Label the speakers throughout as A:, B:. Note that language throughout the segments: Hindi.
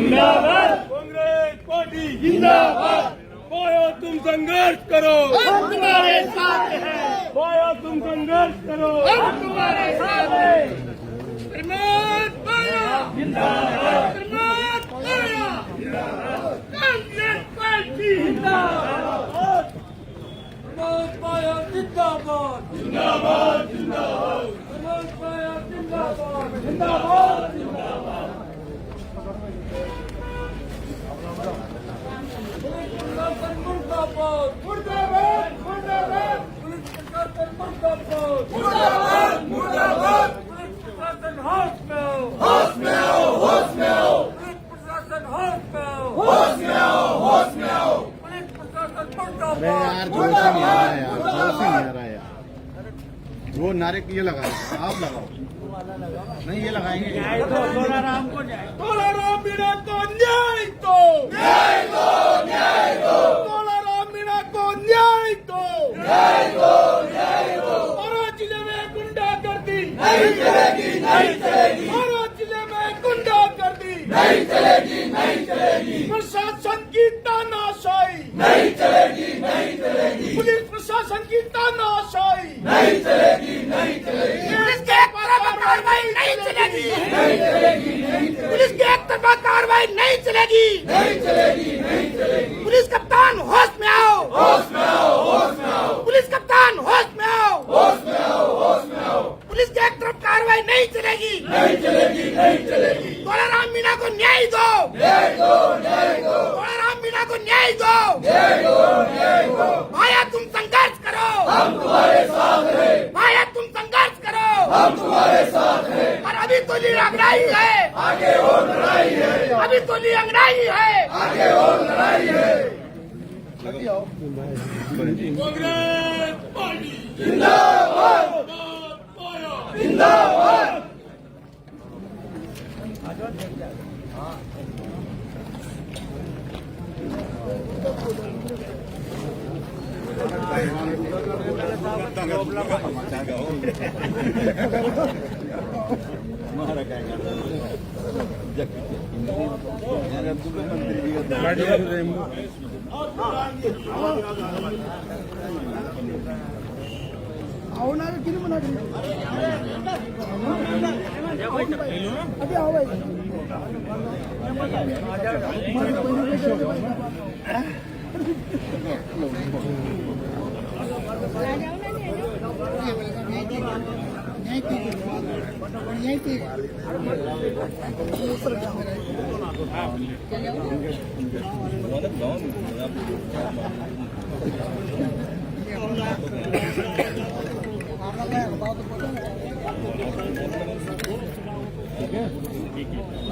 A: जिंदाबाद, कांग्रेस पार्टी जिंदाबाद। पायो तुम संघर्ष करो, हम तुम्हारे साथ हैं। पायो तुम संघर्ष करो, हम तुम्हारे साथ हैं। प्रमोद पाया जिंदाबाद, प्रमोद पाया जिंदाबाद, कांग्रेस पार्टी जिंदाबाद। प्रमोद पाया जिंदाबाद, जिंदाबाद जिंदाबाद, प्रमोद पाया जिंदाबाद, जिंदाबाद जिंदाबाद। मुर्दाबाद मुर्दाबाद मुर्दाबाद, पुलिस प्रशासन मुर्दाबाद मुर्दाबाद मुर्दाबाद, पुलिस प्रशासन होश में आओ, होश में आओ, होश में आओ, पुलिस प्रशासन होश में आओ, होश में आओ, होश में आओ, पुलिस प्रशासन मुर्दाबाद।
B: अरे यार जोर से नहीं आ रहा है यार, जोर से नहीं आ रहा है यार। वो नारे ये लगाओ, आप लगाओ। नहीं ये लगाएंगे।
A: तोलाराम को न्याय, तोलाराम मीणा को न्याय दो, न्याय दो, न्याय दो, तोलाराम मीणा को न्याय दो, न्याय दो, न्याय दो। और जिले में गुंडागर्दी नहीं चलेगी, नहीं चलेगी। और जिले में गुंडागर्दी नहीं चलेगी, नहीं चलेगी। प्रशासन की तानाशाही नहीं चलेगी, नहीं चलेगी। पुलिस प्रशासन की तानाशाही नहीं चलेगी, नहीं चलेगी। पुलिस के कार्रवाई नहीं चलेगी, नहीं चलेगी, नहीं चलेगी। पुलिस की एक तरफा कार्रवाई नहीं चलेगी, नहीं चलेगी, नहीं चलेगी। पुलिस कप्तान होश में आओ, होश में आओ, होश में आओ। पुलिस कप्तान होश में आओ, होश में आओ, होश में आओ। पुलिस की एक तरफ कार्रवाई नहीं चलेगी, नहीं चलेगी, नहीं चलेगी। तोलाराम मीणा को न्याय दो, न्याय दो, न्याय दो। तोलाराम मीणा को न्याय दो, न्याय दो, न्याय दो। भाया तुम संघर्ष करो, हम तुम्हारे साथ हैं। भाया तुम संघर्ष करो, हम तुम्हारे साथ हैं। और अभी तो ली अंगड़ाई है, आगे और लड़ाई है। अभी तो ली अंगड़ाई है, आगे और लड़ाई है। कांग्रेस पार्टी जिंदाबाद, जिंदाबाद। आओ ना किन बना अभी आओ भाई।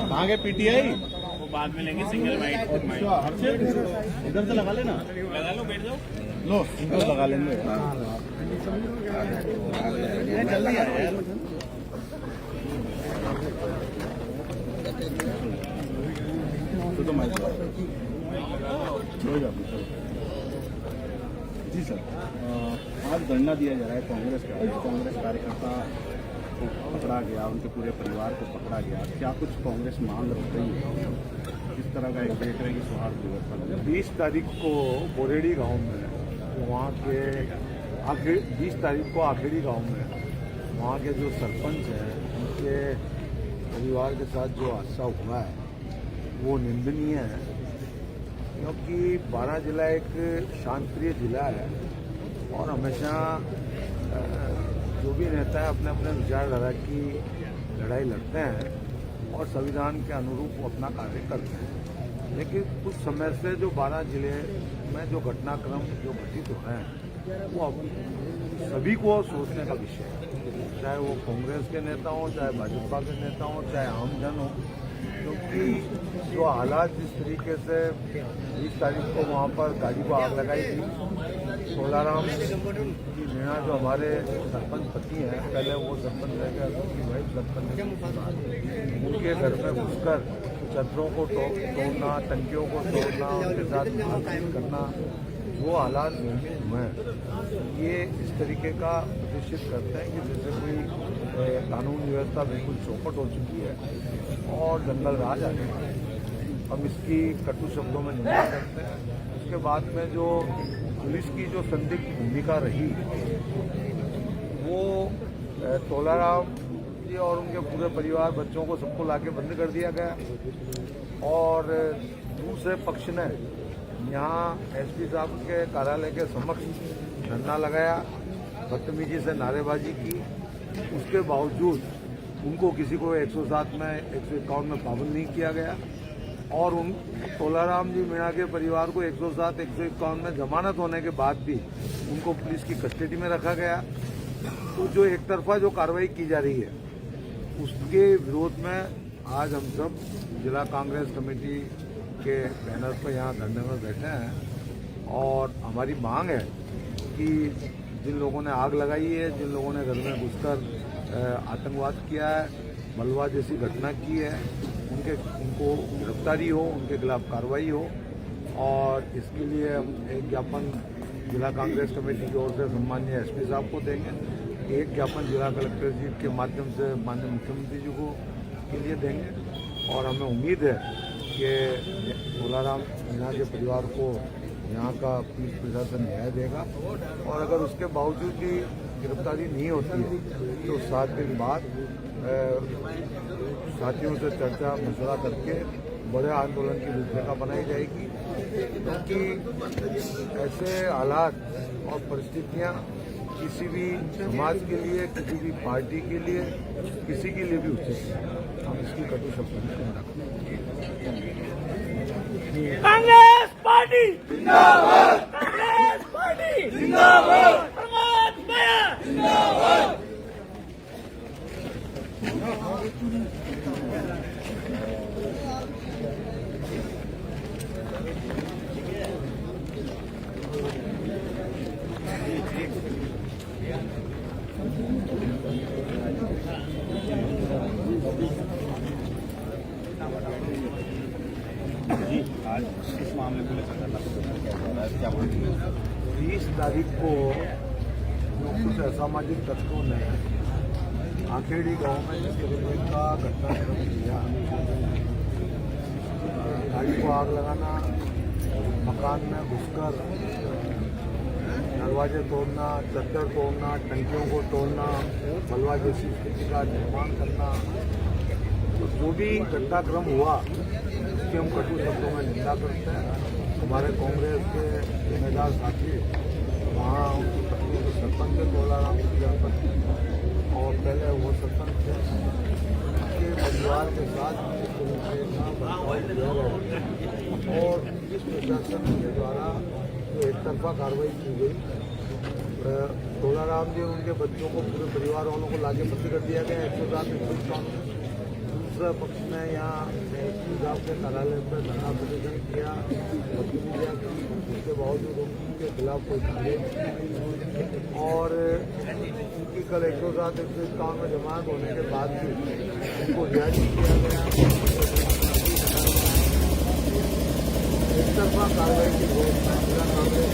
B: कहाँ गए पीटीआई?
C: वो बाद में लेंगे सिंगल वाइट।
B: इधर से लगा लेना,
C: लगा लो, बैठ जाओ।
B: लो इधर लगा लेंगे। जल्दी आ यार। तो मैं जी सर, आज धरना दिया जा रहा है कांग्रेस का। कांग्रेस कार्यकर्ता को पकड़ा गया, उनके पूरे परिवार को पकड़ा गया। क्या कुछ कांग्रेस मांग रख रही है? किस तरह का एक देख रहे हैं कि सौहार्द व्यवस्था?
D: 20 तारीख को बोरेडी गांव में, वहाँ के 20 तारीख को आखेड़ी गांव में वहाँ के जो सरपंच हैं उनके परिवार के साथ जो हादसा हुआ है वो निंदनीय है, क्योंकि 12 जिला एक शांतिप्रिय जिला है और हमेशा जो भी नेता है अपने अपने विचारधारा की लड़ाई लड़ते हैं और संविधान के अनुरूप वो अपना कार्य करते हैं। लेकिन कुछ समय से जो 12 जिले में जो घटनाक्रम जो घटित हो रहे हैं वो सभी को सोचने का विषय है, चाहे वो कांग्रेस के नेता हों, चाहे भाजपा के नेता हों, चाहे आम जन हो। क्योंकि जो हालात जिस तरीके से 20 तारीख को वहाँ पर गाड़ी को आग लगाई थी, तोलाराम की मीणा जो हमारे सरपंच पति हैं, पहले वो सरपंच रह गए, उनकी वाइफ सरपंच, उनके घर में घुसकर चदरों को तोड़ना, टंकियों को तोड़ना, उनके साथ मारपीट करना, वो हालात निर्मित हुए हैं। ये इस तरीके का प्रदर्शित करते हैं कि जैसे कोई कानून व्यवस्था बिल्कुल चौपट हो चुकी है और जंगल राज आ गया। हम इसकी कटु शब्दों में निंदा करते हैं। उसके बाद में जो पुलिस की जो संदिग्ध भूमिका रही वो तोलाराम जी और उनके पूरे परिवार बच्चों को सबको लाके बंद कर दिया गया और दूसरे पक्ष ने यहाँ एसपी साहब के कार्यालय के समक्ष धरना लगाया, बदतमीजी से नारेबाजी की। उसके बावजूद उनको किसी को 107 में 151 में पाबंद नहीं किया गया और उन तोलाराम जी मीणा के परिवार को 107 151 में जमानत होने के बाद भी उनको पुलिस की कस्टडी में रखा गया। तो जो एक तरफा जो कार्रवाई की जा रही है उसके विरोध में आज हम सब जिला कांग्रेस कमेटी के बैनर पर यहाँ धरने में बैठे हैं और हमारी मांग है कि जिन लोगों ने आग लगाई है, जिन लोगों ने घर में घुसकर आतंकवाद किया है, मलबा जैसी घटना की है, उनको गिरफ्तारी हो, उनके खिलाफ कार्रवाई हो और इसके लिए हम एक ज्ञापन जिला कांग्रेस कमेटी की ओर से सम्माननीय एसपी साहब को देंगे, एक ज्ञापन जिला कलेक्टर जी के माध्यम से माननीय मुख्यमंत्री जी को के लिए देंगे और हमें उम्मीद है कि तोलाराम मीणा के परिवार को यहाँ का पुलिस प्रशासन न्याय देगा और अगर उसके बावजूद भी गिरफ्तारी नहीं होती है तो 7 दिन बाद साथियों से चर्चा मशवरा करके बड़े आंदोलन की रूपरेखा बनाई जाएगी, क्योंकि ऐसे हालात और परिस्थितियाँ किसी भी समाज के लिए, किसी भी पार्टी के लिए, किसी के लिए भी उचित है। हम इसकी कटु शब्दों में निंदा करते हैं।
A: कांग्रेस पार्टी जिंदाबाद, कांग्रेस पार्टी जिंदाबाद, प्रमोद भैया जिंदाबाद।
B: आज इस मामले को लेकर क्या मांगे?
D: 20 तारीख को कुछ असामाजिक तत्वों ने आखेड़ी गांव में जिस तरीके का घटनाक्रम किया, गाड़ी को आग लगाना, मकान में घुसकर दरवाजे तोड़ना, चद्दर तोड़ना, टंकियों को तोड़ना, मलबा जैसी स्थिति का निर्माण करना, तो जो भी घटनाक्रम हुआ उसकी हम कटु शब्दों में निंदा करते हैं। हमारे कांग्रेस के जिम्मेदार साथी वहाँ उनकी पत्नी को सरपंच थे तोलाराम की जनपद और पहले वो सरपंच थे, उनके परिवार के साथ इस तरीके का बर्ताव किया गया और पुलिस प्रशासन के द्वारा जो एक तरफा कार्रवाई की गई, तोलाराम जी उनके बच्चों को, पूरे परिवार वालों को लाके बंदी कर दिया गया 107 151। दूसरा पक्ष ने यहाँ एसपी साहब के कार्यालय पर धरना प्रदर्शन किया, उसके बावजूद उनके खिलाफ कोई कार्रवाई नहीं और उनकी कल 107 151 में जमानत होने के बाद भी उनको रिहाई किया गया। एक तरफा कार्रवाई की घोषणा जिला कांग्रेस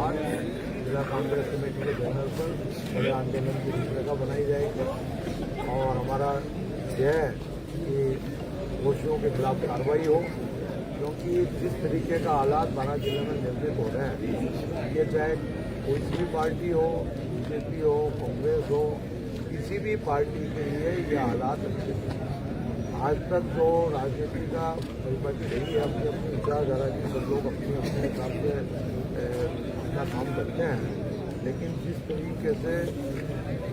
D: आज जिला कांग्रेस कमेटी के बैनर पर बड़े आंदोलन की रूपरेखा बनाई जाएगी और हमारा यह है कि दोषियों के खिलाफ कार्रवाई हो, क्योंकि जिस तरीके का हालात बारां जिले में निर्मित हो रहे हैं, ये चाहे कोई भी पार्टी हो, बीजेपी हो, कांग्रेस हो, किसी भी पार्टी के लिए ये हालात अच्छे हैं। आज तक जो राजनीति का परिपाटी रही है, अपनी अपनी विचारधारा की सब लोग अपने अपने हिसाब से अपना काम करते हैं, लेकिन जिस तरीके से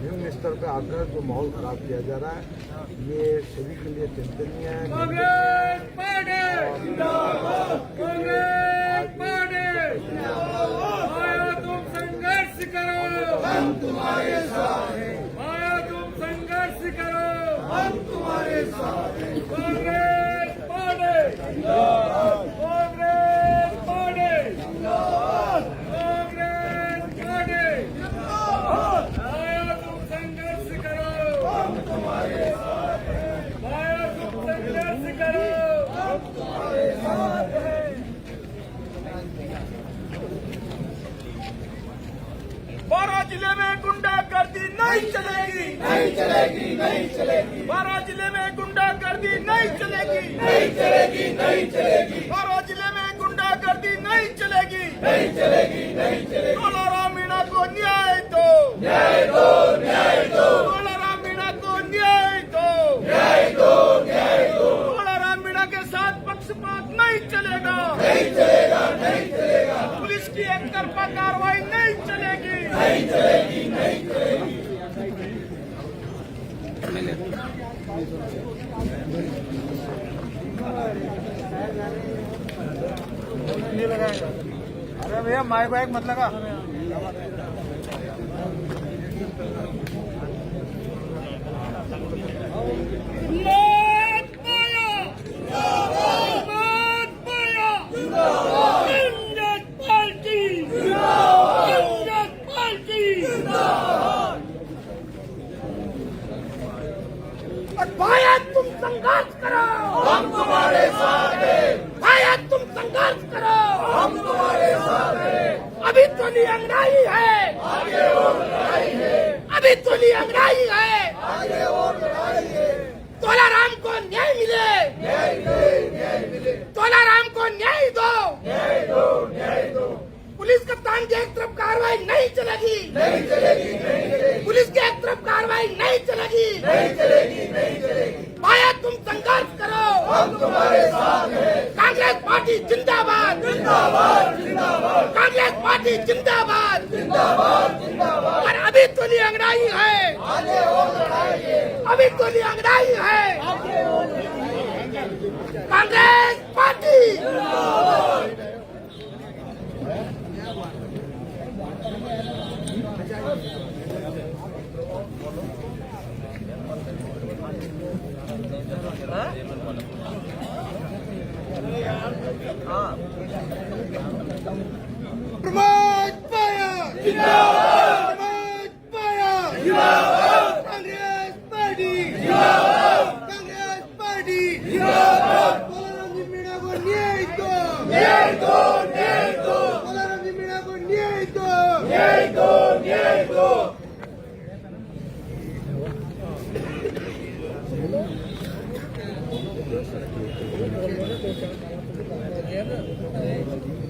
D: निम्न स्तर पर आकर जो माहौल खराब किया जा रहा है, ये सभी के लिए चिंतनीय है।
A: कांग्रेस पार्टी जिंदाबाद, कांग्रेस पार्टी आया तुम संघर्ष करो, हम तुम्हारे साथ हैं। आया तुम संघर्ष करो, हम तुम्हारे साथ हैं। कांग्रेस पार्टी जिंदाबाद, कांग्रेस पार्टी जिंदाबाद, कांग्रेस बारह जिले में गुंडागर्दी नहीं चलेगी, नहीं चलेगी, नहीं चलेगी। बारह जिले में गुंडागर्दी नहीं चलेगी, नहीं चलेगी, नहीं चलेगी। बारह जिले में गुंडागर्दी नहीं चलेगी, नहीं चलेगी, नहीं चलेगी। तोलाराम मीणा को न्याय दो, न्याय दो, न्याय दो। तोलाराम मीणा को न्याय दो, न्याय दो, न्याय दो। तोलाराम मीणा के साथ पक्षपात नहीं चलेगा, नहीं चलेगा, नहीं चलेगा। पुलिस की एक तरफा कार्रवाई नहीं चलेगी, नहीं चलेगी, नहीं चलेगी।
E: अरे भैया माइक वाइक मत लगा।
A: भाया तुम संघर्ष करो, हम तुम्हारे साथ हैं। भाया तुम संघर्ष करो, हम तुम्हारे साथ हैं। अभी तो ली अंगड़ाई है, आगे और लड़ाई है। अभी तो ली अंगड़ाई है, आगे और लड़ाई है। तोलाराम को न्याय मिले, न्याय मिले, न्याय मिले। तोलाराम को न्याय दो, न्याय दो, न्याय दो। पुलिस कप्तान की एक तरफ कार्रवाई नहीं चलेगी, नहीं चलेगी, नहीं चलेगी। पुलिस की एक तरफ कार्रवाई नहीं चलेगी, नहीं चलेगी, नहीं चलेगी। भाया तुम संघर्ष करो, हम तुम्हारे साथ हैं। कांग्रेस पार्टी जिंदाबाद, जिंदाबाद, जिंदाबाद। कांग्रेस पार्टी जिंदाबाद, जिंदाबाद, जिंदाबाद। और अभी तो ली अंगड़ाई है, आगे और लड़ाई है। अभी तो ली अंगड़ाई है, आगे और लड़ाई है। कांग्रेस पार्टी जिंदाबाद। प्रमोद पाया जिंदाबाद, प्रमोद पाया जिंदाबाद। कांग्रेस पार्टी जिंदाबाद, कांग्रेस पार्टी जिंदाबाद। तोलाराम जी मीणा को न्याय दो, न्याय दो, न्याय दो। तोलाराम जी मीणा को न्याय दो, न्याय दो, न्याय दो।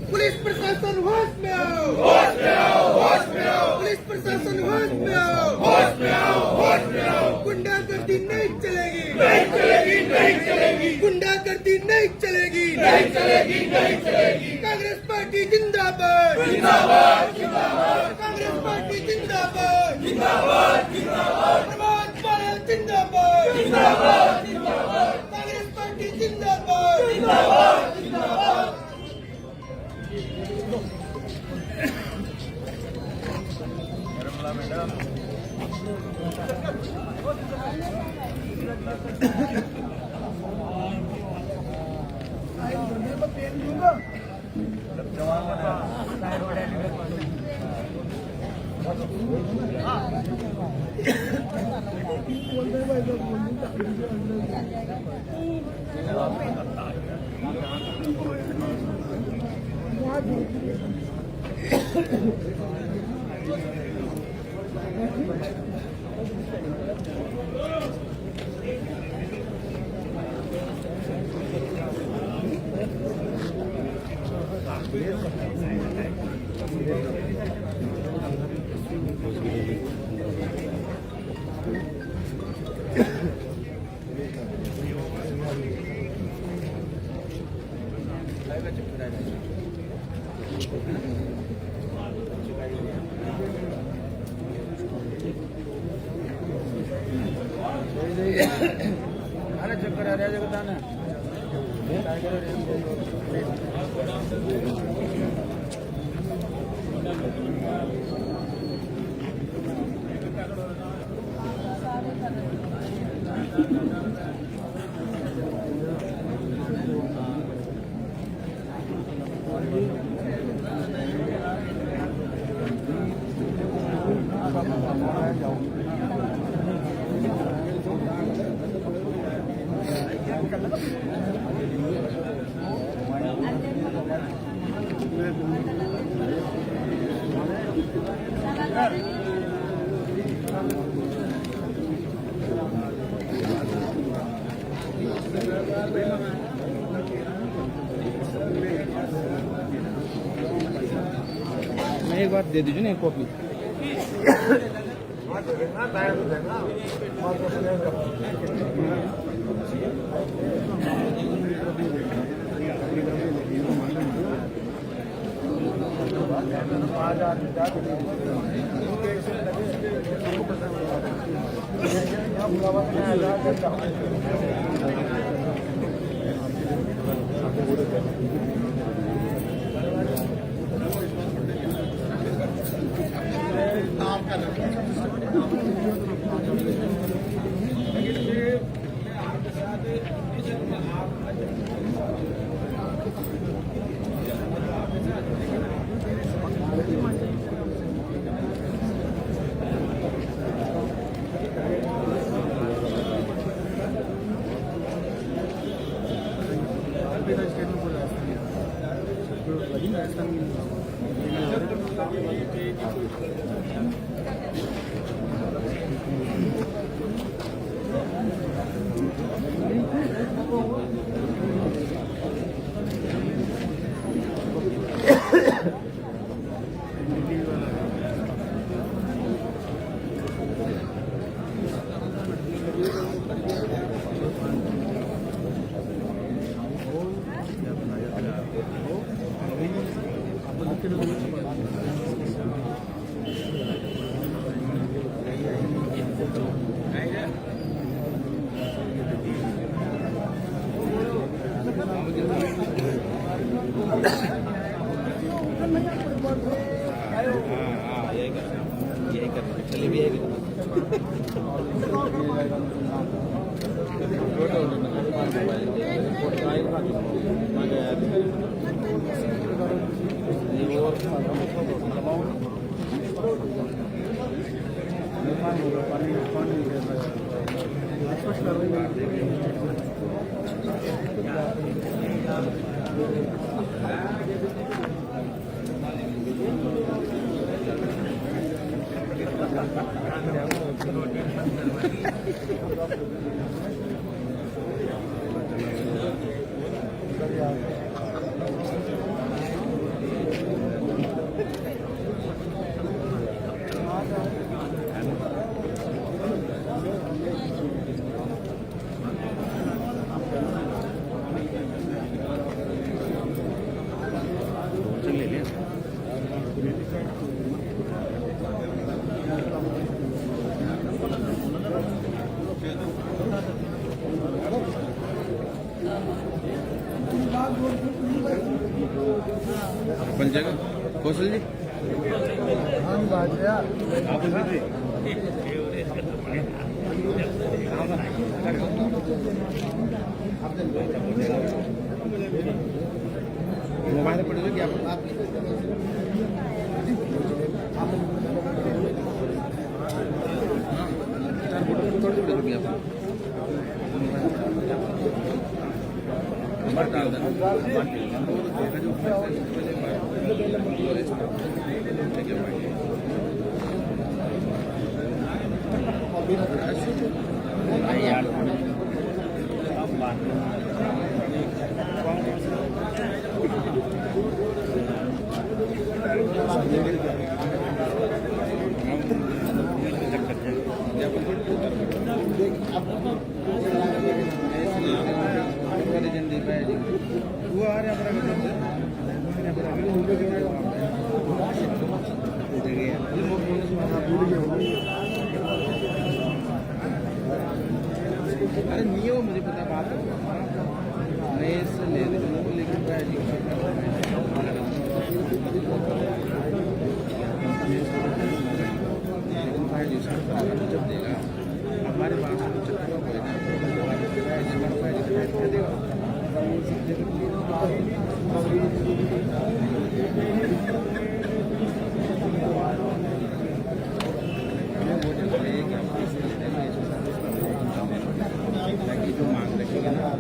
A: पुलिस प्रशासन होश में आओ, होश में आओ, होश में आओ। पुलिस प्रशासन होश में आओ, होश में आओ, होश में आओ। गुंडागर्दी नहीं चलेगी, नहीं चलेगी, नहीं चलेगी। गुंडागर्दी नहीं चलेगी, नहीं चलेगी, नहीं चलेगी। कांग्रेस पार्टी जिंदाबाद, जिंदाबाद, जिंदाबाद। कांग्रेस पार्टी जिंदाबाद, जिंदाबाद, जिंदाबाद। प्रमोद पाया जिंदाबाद, जिंदाबाद, जिंदाबाद। कांग्रेस पार्टी जिंदाबाद, जिंदाबाद, जिंदाबाद।
E: अरे चक्कर आ रहा है बताना। मैं एक बार दे दीजिए ना एक कॉपी।
F: बन जाएगा कौशल जी। मोबाइल पड़ जाएगी आप नंबर डाल अरे नहीं हो मुझे पता बात नए से ले लेकिन जब देगा हमारे पास जो मांग रखेगा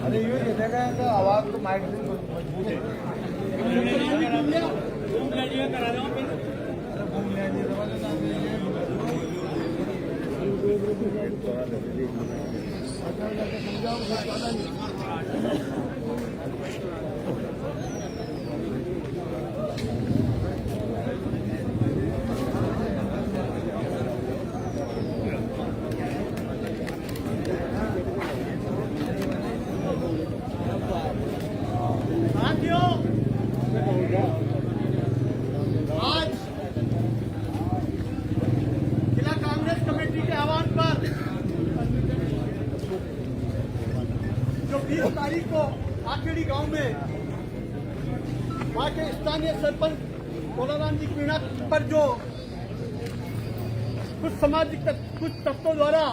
A: अरे यूं देखेगा तो आवाज तो माइक से मजबूत है। आज जिला कांग्रेस कमेटी के आह्वान पर जो 20 तारीख को आखेड़ी गांव में वहां के स्थानीय सरपंच कोलाराम जी मीणा पर जो कुछ तत्वों द्वारा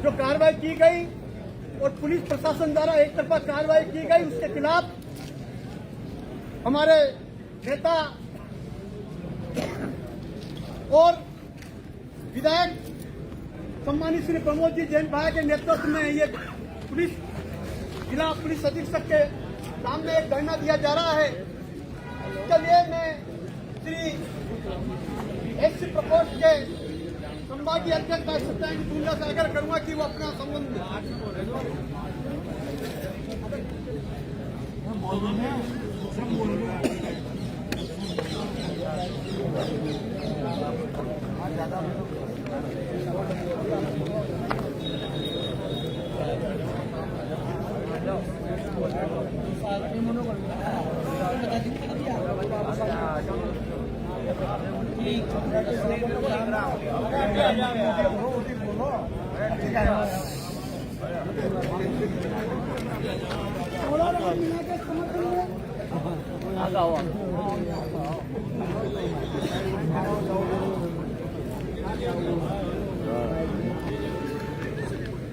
A: जो कार्रवाई की गई और पुलिस प्रशासन द्वारा एक तरफा कार्रवाई की गई, उसके खिलाफ हमारे नेता और विधायक सम्मानित श्री प्रमोद जी जैन भाई के नेतृत्व में ये जिला पुलिस अधीक्षक के सामने एक धरना दिया जा रहा है। चलिए मैं श्री एससी प्रकोष्ठ के संभागीय अध्यक्ष भाई सत्यानंद टूंडा से आग्रह करूंगा कि वो अपना संबंध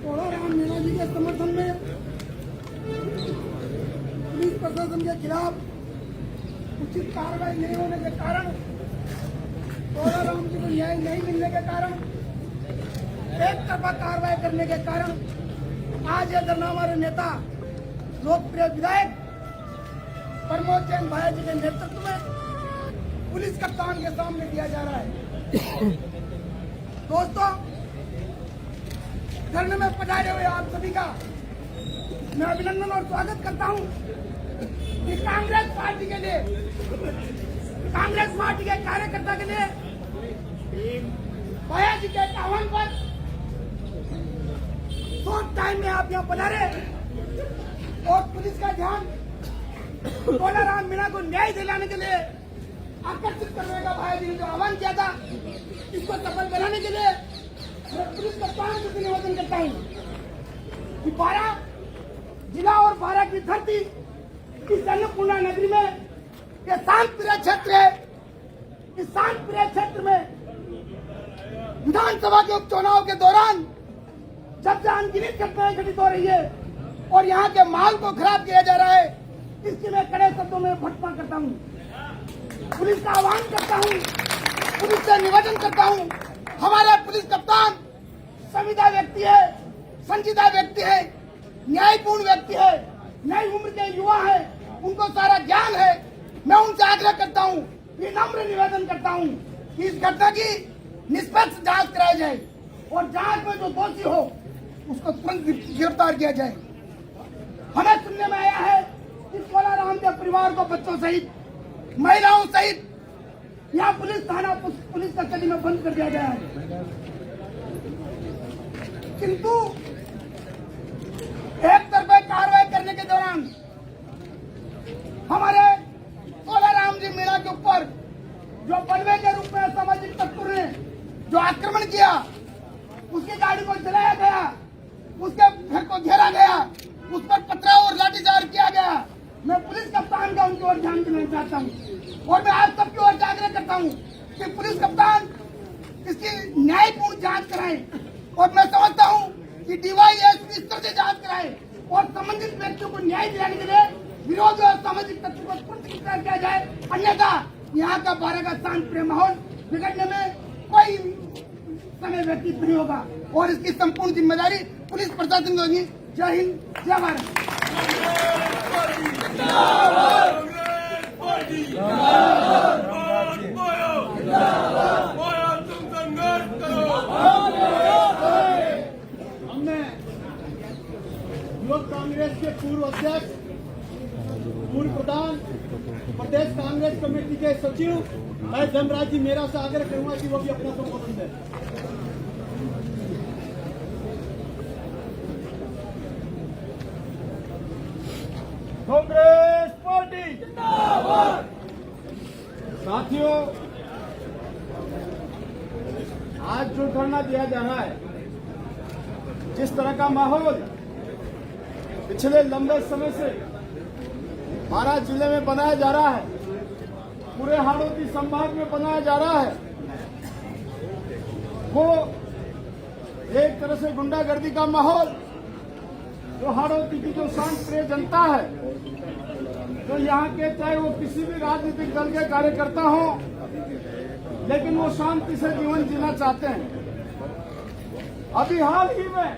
A: कोलाराम मीणा जी के समर्थन में पुलिस प्रशासन के खिलाफ उचित कार्रवाई नहीं होने के कारण, कोलाराम जी को न्याय नहीं मिलने के कारण, एक तरफा कार्रवाई करने के कारण आज यह धरना हमारे नेता लोकप्रिय विधायक प्रमोद जैन भाई जी के नेतृत्व में पुलिस कप्तान के सामने दिया जा रहा है। दोस्तों, धरने में पधारे हुए आप सभी का मैं अभिनंदन और स्वागत करता हूं कि कांग्रेस पार्टी के लिए, कांग्रेस पार्टी के कार्यकर्ता के लिए भैया जी के आह्वान पर शॉर्ट टाइम में आप यहाँ पधारे और पुलिस का ध्यान कोलाराम मीणा को न्याय दिलाने के लिए आकर्षित करने का भाई जी ने जो आह्वान किया था, इसको सफल बनाने के लिए मैं पुलिस कप्तान से निवेदन करता हूँ कि 12 जिला और 12 की धरती इस अन्नपूर्णा नगरी में ये शांत प्रिय क्षेत्र है। इस शांत प्रिय क्षेत्र में विधानसभा के उपचुनाव के दौरान जब से अनगिनत घटनाएं घटित हो रही है और यहाँ के माहौल को खराब किया जा रहा है, इसकी मैं कड़े शब्दों में भर्त्सना करता हूँ। पुलिस का आह्वान करता हूँ, पुलिस से निवेदन करता हूँ, हमारा पुलिस कप्तान संविदा व्यक्ति है, संजीदा व्यक्ति है, न्यायपूर्ण व्यक्ति है, नई उम्र के युवा है, उनको सारा ज्ञान है। मैं उनसे आग्रह करता हूँ, विनम्र निवेदन करता हूँ कि इस घटना की निष्पक्ष जांच कराई जाए और जांच में जो दोषी हो उसको तुरंत गिरफ्तार किया जाए। हमें सुनने में आया है कि कोलाराम के परिवार को बच्चों सहित, महिलाओं सहित यहाँ पुलिस थाना पुलिस कस्टडी में बंद कर दिया गया है, किंतु एक तरफा कार्रवाई करने के दौरान हमारे कोलाराम जी मीणा के ऊपर जो बलवे के रूप में सामाजिक तत्वों ने जो आक्रमण किया, उसकी गाड़ी को जलाया गया, उसके घर को घेरा गया, उस पर पथराव और लाठीचार्ज किया गया। मैं पुलिस कप्तान का उनकी ओर ध्यान देना चाहता हूँ और मैं आप सबकी ओर आग्रह करता हूँ कि पुलिस कप्तान इसकी न्यायपूर्ण जांच कराए और मैं समझता हूँ कि डीवाईएसपी स्तर से जांच कराए और संबंधित व्यक्तियों को न्याय दिलाने के लिए विरोध और सामाजिक तत्व को तुरंत गिरफ्तार किया जाए, अन्यथा यहाँ का 12 का शांतिप्रिय माहौल बिगड़ने में कोई समय व्यतीत नहीं होगा और इसकी संपूर्ण जिम्मेदारी पुलिस प्रशासन की होगी। जय हिंद, जय भारत।
G: हमने युवक कांग्रेस के पूर्व अध्यक्ष, पूर्व प्रधान, प्रदेश कांग्रेस कमेटी के सचिव मैं धर्मराज जी मेरा से आग्रह करूंगा कि वो भी अपना संबोधन दें।
A: कांग्रेस पार्टी जिंदाबाद।
G: साथियों, आज जो धरना दिया जा रहा है, जिस तरह का माहौल पिछले लंबे समय से महाराज जिले में बनाया जा रहा है, पूरे हाड़ौती संभाग में बनाया जा रहा है, वो एक तरह से गुंडागर्दी का माहौल, जो हाड़ौती की जो शांतप्रिय जनता है, तो यहाँ के चाहे वो किसी भी राजनीतिक दल के कार्यकर्ता हो, लेकिन वो शांति से जीवन जीना चाहते हैं। अभी हाल ही में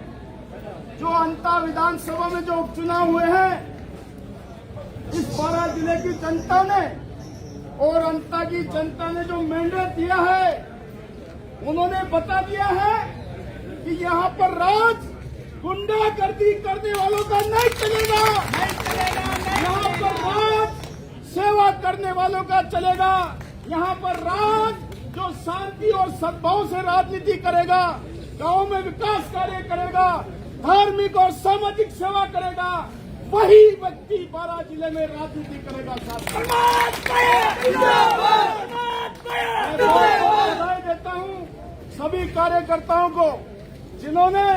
G: जो अंता विधानसभा में जो उपचुनाव हुए हैं, इस 12 जिले की जनता ने और अंता की जनता ने जो मैंडेट दिया है, उन्होंने बता दिया है कि यहाँ पर राज गुंडागर्दी करने वालों का नहीं चलेगा, यहाँ पर राज सेवा करने वालों का चलेगा। यहाँ पर राज जो शांति और सद्भाव से राजनीति करेगा, गांव में विकास कार्य करेगा, धार्मिक और सामाजिक सेवा करेगा, वही व्यक्ति 12 जिले में राजनीति करेगा। बधाई देता हूँ सभी कार्यकर्ताओं को जिन्होंने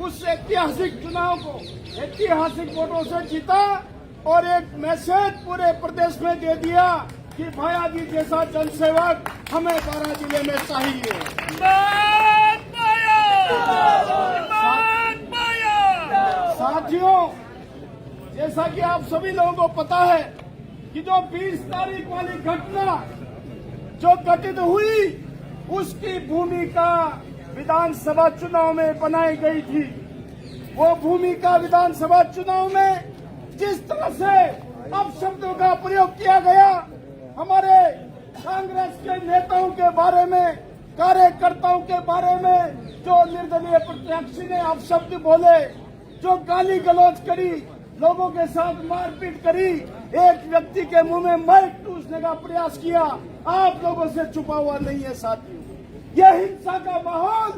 G: उस ऐतिहासिक चुनाव को ऐतिहासिक वोटों से जीता और एक मैसेज पूरे प्रदेश में दे दिया कि भैया जी जैसा जनसेवक हमें 12 जिले में चाहिए। साथियों, जैसा कि आप सभी लोगों को पता है कि जो 20 तारीख वाली घटना जो घटित हुई, उसकी भूमिका विधानसभा चुनाव में बनाई गई थी। वो भूमिका विधानसभा चुनाव में जिस तरह से अपशब्दों का प्रयोग किया गया, हमारे कांग्रेस के नेताओं के बारे में, कार्यकर्ताओं के बारे में जो निर्दलीय प्रत्याशी ने अपशब्द बोले, जो गाली गलौज करी, लोगों के साथ मारपीट करी, एक व्यक्ति के मुंह में माइक ठूसने का प्रयास किया, आप लोगों से छुपा हुआ नहीं है साथियों। यह हिंसा का माहौल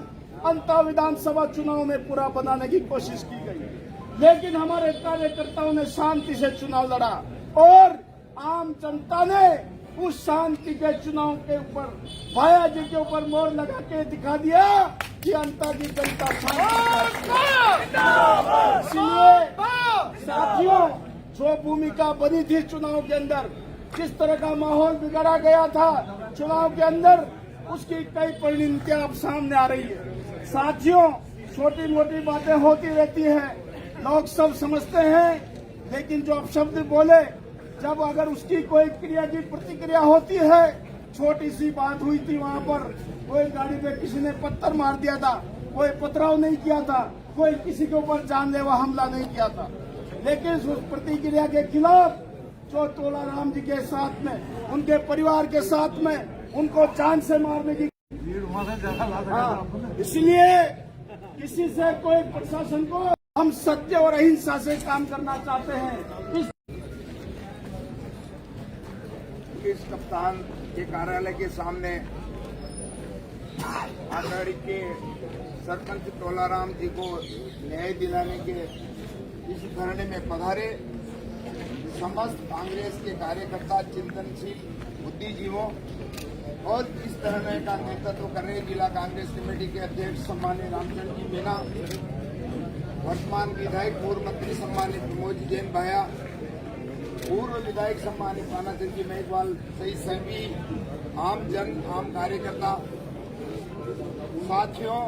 G: अंता विधानसभा चुनाव में पूरा बनाने की कोशिश की गई, लेकिन हमारे कार्यकर्ताओं ने शांति से चुनाव लड़ा और आम जनता ने उस शांति के चुनाव के ऊपर भाया जी के ऊपर मोहर लगा के दिखा दिया कि अंता की जनता साथियों, जो भूमिका बनी थी चुनाव के अंदर, किस तरह का माहौल बिगड़ा गया था चुनाव के अंदर, उसकी कई परिणतियां अब सामने आ रही है। साथियों, छोटी मोटी बातें होती रहती हैं, लोग सब समझते हैं, लेकिन जो अपशब्द बोले, जब अगर उसकी कोई क्रिया की प्रतिक्रिया होती है, छोटी सी बात हुई थी, वहां पर कोई गाड़ी पे किसी ने पत्थर मार दिया था, कोई पथराव नहीं किया था, कोई किसी के ऊपर जानलेवा हमला नहीं किया था, लेकिन उस प्रतिक्रिया के खिलाफ जो तोलाराम जी के साथ में, उनके परिवार के साथ में उनको जान से मारने की, इसलिए किसी से कोई प्रशासन को, हम सत्य और अहिंसा से काम करना चाहते हैं।
H: इस कप्तान के कार्यालय के सामने आगड़ी के सरपंच तोलाराम जी को न्याय दिलाने के इस धरने में पधारे समस्त कांग्रेस के कार्यकर्ता, चिंतनशील बुद्धिजीवों और इस धरने का नेतृत्व कर रहे जिला कांग्रेस कमेटी के अध्यक्ष सम्मानित रामचंद्र जी मीणा, वर्तमान विधायक पूर्व मंत्री सम्मानित प्रमोद जी जैन भाया, पूर्व विधायक सम्मानित पानाचंद जी मेघवाल सहित सभी आम जन, आम कार्यकर्ता। साथियों,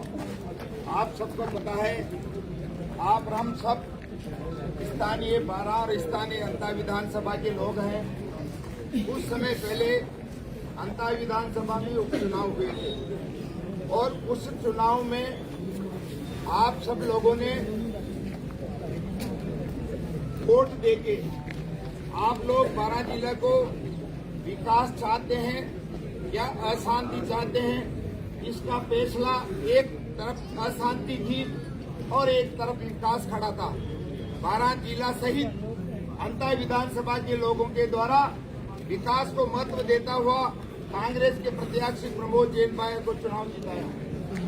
H: आप सबको पता है, आप हम सब स्थानीय बारा और स्थानीय अंता विधानसभा के लोग हैं। कुछ समय पहले अंता विधानसभा में उपचुनाव हुए थे और उस चुनाव में आप सब लोगों ने वोट देके, आप लोग बारा जिला को विकास चाहते हैं या अशांति चाहते हैं, इसका फैसला एक तरफ अशांति थी और एक तरफ विकास खड़ा था। बारा जिला सहित अंता विधानसभा के लोगों के द्वारा विकास को महत्व देता हुआ कांग्रेस के प्रत्याशी प्रमोद जैन भाई को चुनाव जिताया,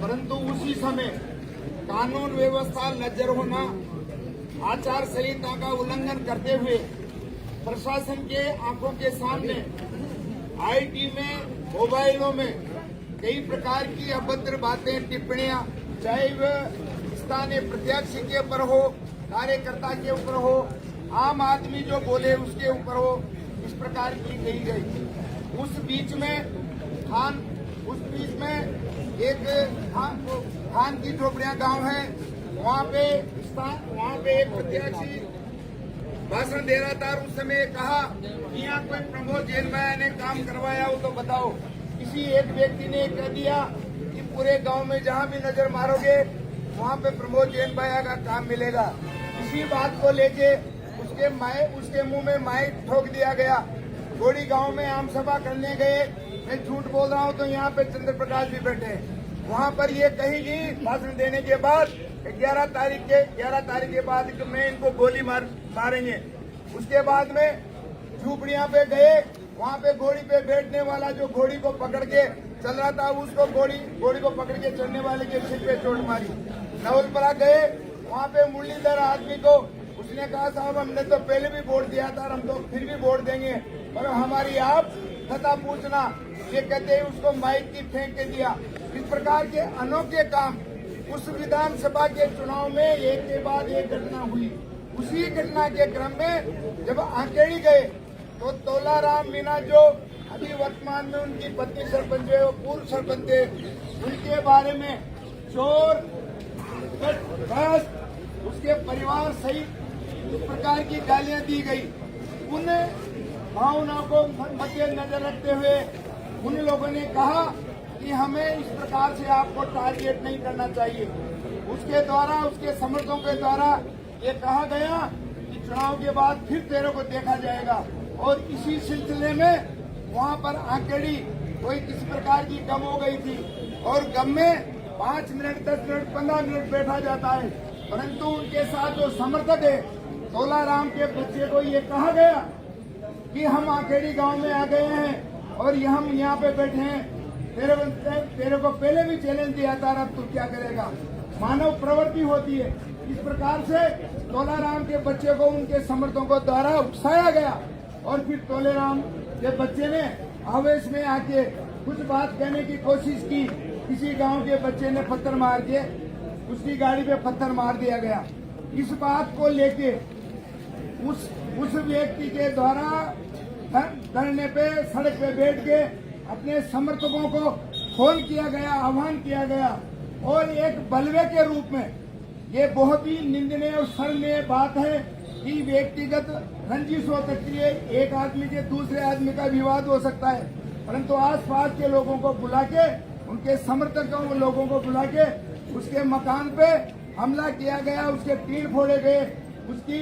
H: परंतु उसी समय कानून व्यवस्था नजर होना, आचार संहिता का उल्लंघन करते हुए प्रशासन के आंखों के सामने आईटी में, मोबाइलों में कई प्रकार की अभद्र बातें, टिप्पणियां, चाहे वह स्थानीय प्रत्याशी के ऊपर हो, कार्यकर्ता के ऊपर हो, आम आदमी जो बोले उसके ऊपर हो, इस प्रकार की गई। उस बीच में एक खान की झोपड़ियां गांव है, वहां पे एक प्रत्याशी भाषण दे रहा था। उस समय कहा कि यहाँ कोई प्रमोद जैन भाई ने काम करवाया हो तो बताओ। किसी एक व्यक्ति ने कह दिया कि पूरे गांव में जहां भी नजर मारोगे वहां पे प्रमोद जैन भाई का काम मिलेगा। इसी बात को लेके उसके मुंह में माइक ठोक दिया गया। गोड़ी गांव में आम सभा करने गए, मैं झूठ बोल रहा हूं तो यहाँ पे चंद्र प्रकाश भी बैठे, वहां पर ये कहेगी भाषण देने के बाद 11 तारीख के बाद कि मैं इनको गोली मारेंगे। उसके बाद में झूपड़ियां पे गए, वहां पे घोड़ी पे बैठने वाला जो घोड़ी को पकड़ के चल रहा था, उसको घोड़ी को पकड़ के चलने वाले के सिर पे चोट मारी। नवलपरा गए, वहां पे मुरलीधर आदमी को उसने कहा साहब हमने तो पहले भी वोट दिया था, हम तो फिर भी वोट देंगे, पर हमारी आप तथा पूछना, ये कहते ही उसको माइक की फेंक के दिया। इस प्रकार के अनोखे काम उस विधानसभा के चुनाव में एक के बाद एक घटना हुई। उसी घटना के क्रम में जब आंकेड़ी गए तो तोलाराम मीणा जो अभी वर्तमान में उनकी पत्नी सरपंच है, वो पूर्व सरपंच है, उनके बारे में चोर, उसके परिवार सहित इस प्रकार की गालियां दी गई। उन भावनाओं को मद्देनजर रखते हुए उन लोगों ने कहा कि हमें इस प्रकार से आपको टारगेट नहीं करना चाहिए। उसके द्वारा, उसके समर्थकों के द्वारा ये कहा गया कि चुनाव के बाद फिर तेरे को देखा जाएगा। और इसी सिलसिले में वहां पर आंकेड़ी कोई किसी प्रकार की गम हो गई थी और गम में 5 मिनट, 10 मिनट, 15 मिनट बैठा जाता है, परंतु उनके साथ जो समर्थक है तोलाराम के बच्चे को ये कहा गया कि हम आंकेड़ी गांव में आ गए हैं और हम यहाँ पे बैठे हैं, तेरे को पहले भी चैलेंज दिया था, अब तू क्या करेगा। मानव प्रवृत्ति होती है। इस प्रकार से तोलाराम के बच्चे को उनके समर्थकों को द्वारा उकसाया गया और फिर तोलाराम के बच्चे ने आवेश में आके कुछ बात कहने की कोशिश की। किसी गांव के बच्चे ने पत्थर मार के उसकी गाड़ी पे पत्थर मार दिया गया। इस बात को लेके उस व्यक्ति के द्वारा धरने पे, सड़क पे बैठ के अपने समर्थकों को
G: फोन किया गया, आह्वान किया गया और एक बलवे के रूप में, ये बहुत ही निंदनीय और शर्मनीय बात है कि व्यक्तिगत रंजिश हो सकती है, एक आदमी के दूसरे आदमी का विवाद हो सकता है, परंतु आसपास के लोगों को बुला के, उनके समर्थकों लोगों को बुला के उसके मकान पे हमला किया गया, उसके तीर फोड़े गए, उसकी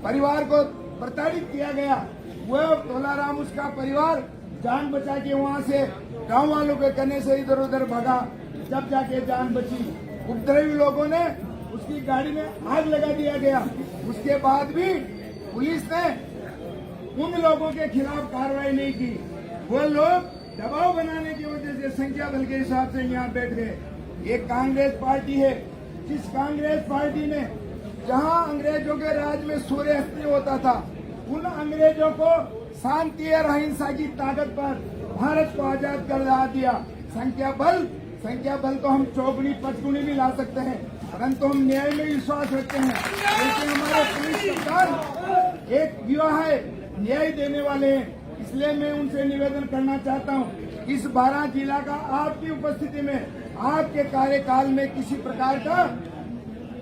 G: परिवार को प्रताड़ित किया गया। वह तोलाराम, उसका परिवार जान बचा के वहां से गांव वालों के कहने से इधर उधर भागा, जब जाके जान बची। उपद्रवी लोगों ने उसकी गाड़ी में आग लगा दिया गया। उसके बाद भी पुलिस ने उन लोगों के खिलाफ कार्रवाई नहीं की। वो लोग दबाव बनाने की वजह से संख्या बल के हिसाब से यहाँ बैठ गए। ये कांग्रेस पार्टी है, जिस कांग्रेस पार्टी ने जहाँ अंग्रेजों के राज में सूर्यास्त नहीं होता था, उन अंग्रेजों को शांति और अहिंसा की ताकत पर भारत को आजाद कर दिया। संख्या बल तो हम चौगुनी पचगुनी भी ला सकते हैं, परंतु हम न्याय में विश्वास रखते हैं। लेकिन हमारे पुलिस कप्तान एक युवा है, न्याय देने वाले हैं, इसलिए मैं उनसे निवेदन करना चाहता हूं, इस 12 जिला का आपकी उपस्थिति में, आपके कार्यकाल में किसी प्रकार का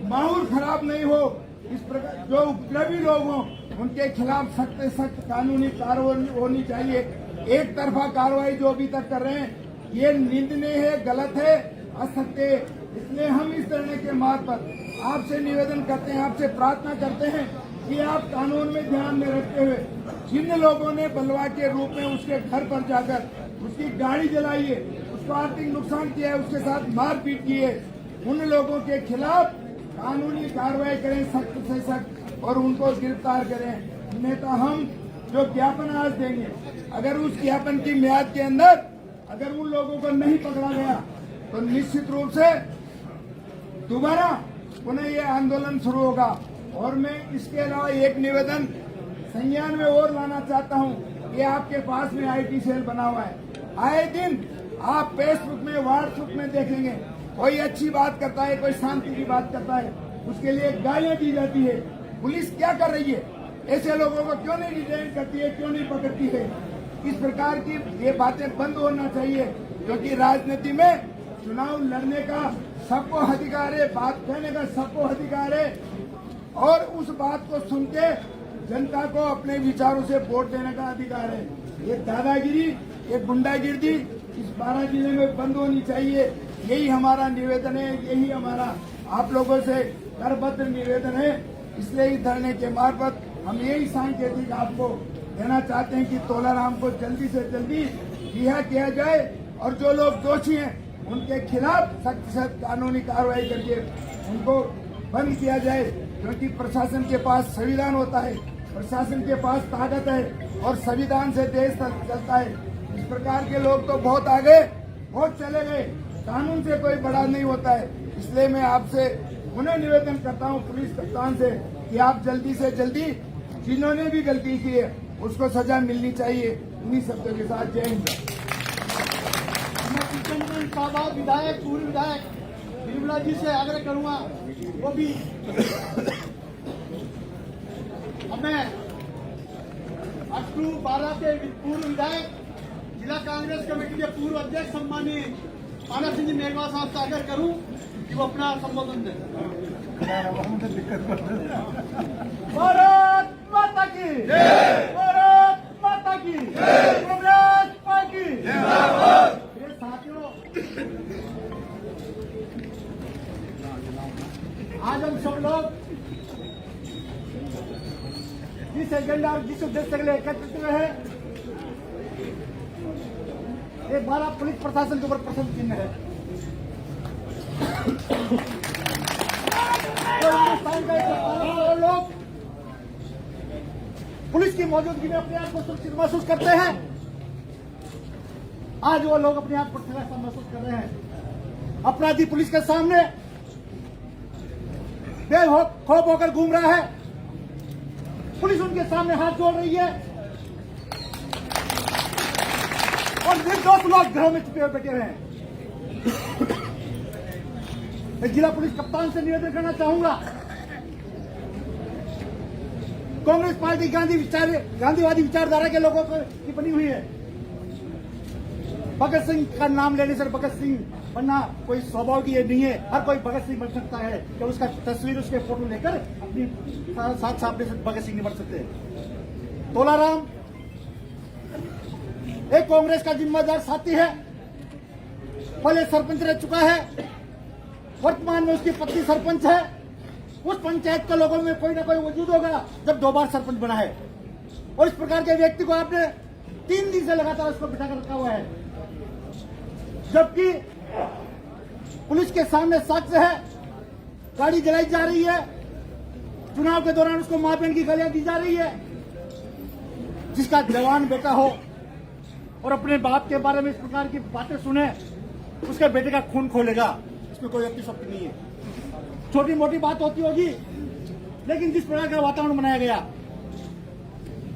G: माहौल खराब नहीं हो। इस प्रकार जो उपद्रवी लोग हों उनके खिलाफ सख्त से सख्त कानूनी कार्रवाई होनी चाहिए। एक तरफा कार्रवाई जो अभी तक कर रहे हैं ये निंदनीय है, गलत है, असत्य है। इसलिए हम इस तरह के मार्ग पर आपसे निवेदन करते हैं, आपसे प्रार्थना करते हैं कि आप कानून में ध्यान में रखते हुए जिन लोगों ने बलवा के रूप में उसके घर पर जाकर उसकी गाड़ी जलाई है, उसको आर्थिक नुकसान किया है, उसके साथ मारपीट की है, उन लोगों के खिलाफ कानूनी कार्रवाई करें, सख्त से सख्त, और उनको गिरफ्तार करें। अन्यथा हम जो ज्ञापन आज देंगे, अगर उस ज्ञापन की म्याद के अंदर अगर उन लोगों को नहीं पकड़ा गया तो निश्चित रूप से दोबारा पुनः ये आंदोलन शुरू होगा। और मैं इसके अलावा एक निवेदन संज्ञान में और लाना चाहता हूं, ये आपके पास में IT सेल बना हुआ है। आए दिन आप फेसबुक में, व्हाट्सएप में देखेंगे, कोई अच्छी बात करता है, कोई शांति की बात करता है, उसके लिए गालियां दी जाती है। पुलिस क्या कर रही है? ऐसे लोगों को क्यों नहीं डिटेन करती है, क्यों नहीं पकड़ती है? इस प्रकार की ये बातें बंद होना चाहिए, क्योंकि राजनीति में चुनाव लड़ने का सबको अधिकार है, बात कहने का सबको अधिकार है, और उस बात को सुन के जनता को अपने विचारों से वोट देने का अधिकार है। ये दादागिरी, ये गुंडागिरी इस 12 जिले में बंद होनी चाहिए। यही हमारा निवेदन है, यही हमारा आप लोगों से करबद्ध निवेदन है। इसलिए इस धरने के मार्फत हम यही सांकेतिक आपको देना चाहते हैं कि तोलाराम को जल्दी से जल्दी रिहा किया जाए, और जो लोग दोषी हैं उनके खिलाफ सख्त से सख्त कानूनी कार्रवाई करके उनको बंद किया जाए, क्योंकि प्रशासन के पास संविधान होता है, प्रशासन के पास ताकत है, और संविधान से देश चलता है। इस प्रकार के लोग तो बहुत आगे, बहुत चले गए, कानून से कोई बड़ा नहीं होता है। इसलिए मैं आपसे पुनः निवेदन करता हूं पुलिस कप्तान से कि आप जल्दी से जल्दी, जिन्होंने भी गलती की है उसको सजा मिलनी चाहिए। इन्हीं शब्दों के साथ जय हिंद।
A: मैं विधायक, पूर्व विधायक निर्मला जी से आग्रह करूंगा, वो भी मैं अक्टूबर 12 के पूर्व विधायक, जिला कांग्रेस कमेटी के पूर्व अध्यक्ष सम्मानीय मानव सिंह जी मेघवाल साहब से आग्रह करूं कि वो अपना संबोधन दें। भारत माता की जय, भारत माता की जय, कांग्रेस पार्टी जिंदाबाद। ये साथियों, आज हम सब लोग जिस एजेंडा और जिस उद्देश्य के लिए एकत्रित हुए हैं, एक बार आप पुलिस प्रशासन के ऊपर प्रश्न चिन्ह है। तो हिंदुस्तान का एक लोग पुलिस की मौजूदगी में अपने आप को सुरक्षित महसूस करते हैं। आज वो लोग अपने आप को सुरक्षित महसूस कर रहे हैं। अपराधी पुलिस के सामने बेखौफ होकर घूम रहा है, पुलिस उनके सामने हाथ जोड़ रही है, और निर्दोष लोग घरों में छुपे हुए बैठे हुए हैं। मैं जिला पुलिस कप्तान से निवेदन करना चाहूंगा, कांग्रेस पार्टी गांधीवादी विचारधारा के लोगों की बनी हुई है।
G: भगत सिंह का नाम लेने से भगत सिंह बनना कोई स्वाभाविक ये नहीं है। हर कोई भगत सिंह बन सकता है कि उसका तस्वीर उसके फोटो लेकर अपनी साथ सामने से भगत सिंह नहीं बन सकते। तोलाराम एक कांग्रेस का जिम्मेदार साथी है, पहले सरपंच रह चुका है, वर्तमान में उसकी पत्नी सरपंच है। उस पंचायत के लोगों में कोई ना कोई वजूद होगा जब 2 बार सरपंच बना है। और इस प्रकार के व्यक्ति को आपने 3 दिन से लगातार उसको बिठा कर रखा हुआ है, जबकि पुलिस के सामने साक्ष्य है, गाड़ी जलाई जा रही है, चुनाव के दौरान उसको मां बहन की गालियां दी जा रही है। जिसका जवान बेटा हो और अपने बाप के बारे में इस प्रकार की बातें सुने, उसके बेटे का खून खोलेगा, इसमें कोई अतिशयोक्ति नहीं है। छोटी मोटी बात होती होगी, लेकिन जिस प्रकार का वातावरण बनाया गया,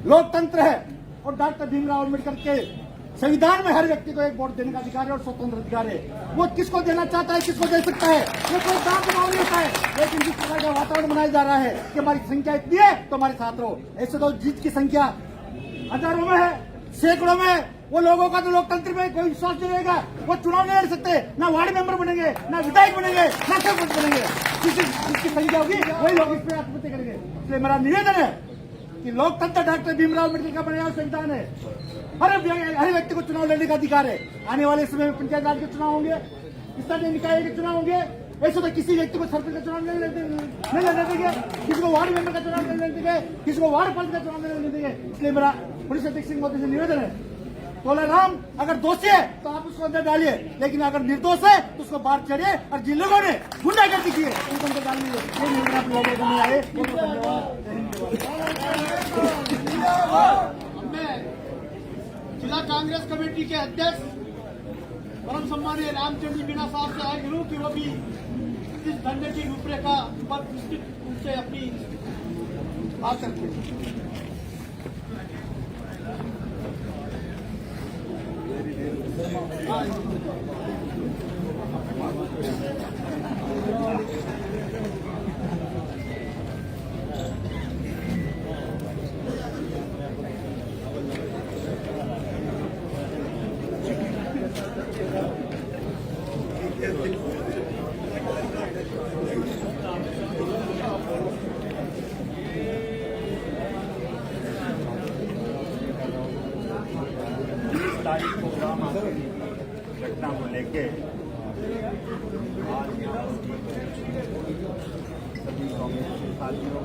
G: लोकतंत्र है और डॉक्टर भीमराव अम्बेडकर के संविधान में हर व्यक्ति को एक वोट देने का अधिकार है और स्वतंत्र अधिकार है। वो किसको देना चाहता है, किसको दे सकता है, वो कोई दाम चुनाव नहीं होता है। लेकिन जिस प्रकार का वातावरण बनाया जा रहा है कि हमारी संख्या इतनी है तो हमारे साथ रहो, ऐसे तो जीत की संख्या हजारों में है, सैकड़ों में है। वो लोगों का तो लोकतंत्र में कोई विश्वास नहीं रहेगा, वो चुनाव नहीं लड़ सकते, ना वार्ड मेंबर बनेंगे, ना विधायक बनेंगे, ना सरपंच बनेंगे। जिसकी संख्या होगी वही लोग इस पर आत्महत्या करेंगे। इसलिए मेरा निवेदन है कि लोकतंत्र डॉक्टर भीमराव अम्बेडकर का बनाया हुआ संविधान है, हर व्यक्ति को चुनाव लड़ने का अधिकार है। आने वाले समय में पंचायत राज के चुनाव होंगे, स्थानीय निकाय के चुनाव होंगे, ऐसे तो किसी व्यक्ति को सरपंच का चुनाव नहीं लड़ने देंगे, किसी को वार्ड मेंबर का चुनाव नहीं लड़ने देंगे, किसी को वार्ड पार्षद का चुनाव नहीं लड़ने देंगे। इसलिए मेरा पुलिस अधीक्षक मोदी से निवेदन है, तोलाराम अगर दोषी है तो आप उसको अंदर डालिए, लेकिन अगर निर्दोष है तो उसको बाहर चढ़िए। और जिन लोगों ने गुंडागर्दी की है उनको अंदर डालिए। ये निवेदन आप लोगों को नहीं आए।
A: जिला कांग्रेस कमेटी के अध्यक्ष परम सम्मानीय रामचंद्र मीणा साहब से आग्रह हूं कि वो भी इस धरने की रूपरेखा पर निश्चित रूप से अपनी बात करते हैं।
B: तारीख को ग्राम घटना को लेके आज सभी कांग्रेस के साथियों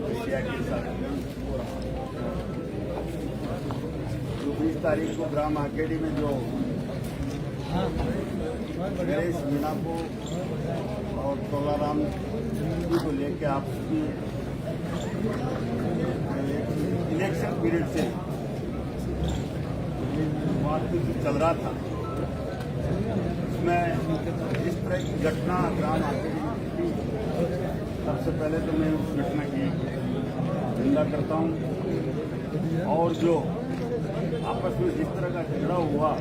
B: एशिया के साथियों 20 तारीख को ग्राम आकेडी में जो नरेश मीणा को और तोलाराम को लेके आपकी इलेक्शन पीरियड से मारपीट चल रहा था, उसमें जिस तरह की घटना ग्राम आकेडी में थी, सबसे पहले तो मैं उस घटना की निंदा करता हूं। और जो आपस में जिस तरह का झगड़ा हुआ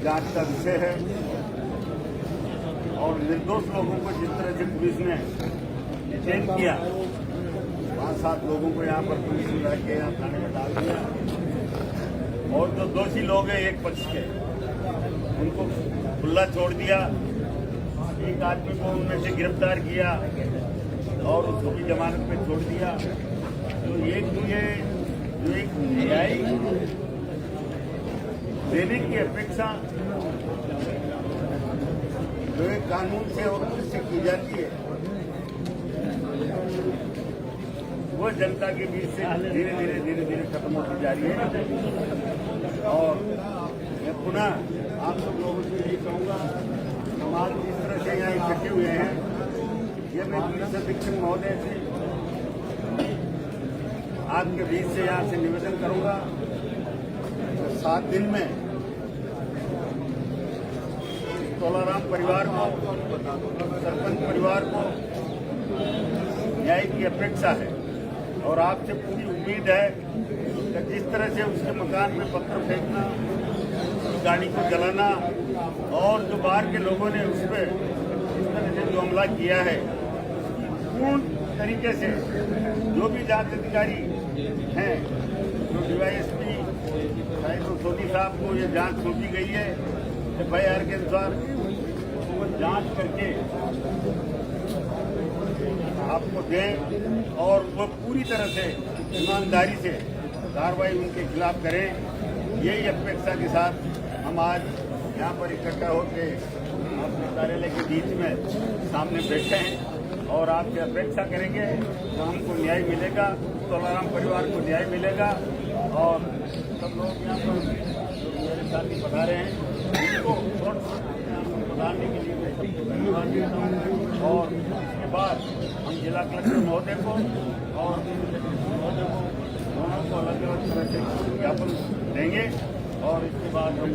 B: जांच का विषय है। और निर्दोष लोगों को जिस तरह से पुलिस ने डिटेन किया, 5-7 लोगों को यहाँ पर पुलिस ने रख के यहाँ थाने में डाल दिया। और जो दोषी लोग हैं एक पक्ष के, उनको खुला छोड़ दिया। एक आदमी को उनमें से गिरफ्तार किया और उसको भी जमानत पे छोड़ दिया। तो एक न्यायिक देने की अपेक्षा जो एक कानून से और उससे की जाती है, वो जनता के बीच से धीरे धीरे खत्म होती जा रही है। और मैं पुनः आप सब लोगों से यही कहूँगा, समाज जिस तरह से यहाँ इकट्ठे हुए हैं, ये मैं पुलिस अधीक्षक महोदय से आपके बीच से यहाँ से निवेदन करूँगा, 7 दिन में तोलाराम परिवार को, सरपंच परिवार को न्याय की अपेक्षा है। और आपसे पूरी उम्मीद है कि जिस तरह से उसके मकान में पत्थर फेंकना, गाड़ी को जलाना और जो बाहर के लोगों ने उस पर इस तरह से जो हमला किया है, पूर्ण तरीके से जो भी जांच अधिकारी हैं, जो डीवाईएसपी
I: तो सोनी साहब को ये जांच सौंपी गई है, FIR के अनुसार वो जांच करके आपको दें और वो पूरी तरह से ईमानदारी से कार्रवाई उनके खिलाफ करें। यही अपेक्षा के साथ हम आज यहाँ पर इकट्ठा होकर अपने कार्यालय के बीच में सामने बैठे हैं और आपसे अपेक्षा करेंगे तो हमको न्याय मिलेगा, तोलाराम परिवार को न्याय मिलेगा और सब लोग यहाँ पर जो मेरे साथी पधारे हैं उनको पधारने के लिए मैं सबको धन्यवाद देता हूँ। और इसके बाद हम जिला कलेक्टर महोदय को और महोदय को दोनों को अलग अलग तरह से ज्ञापन देंगे और इसके बाद हम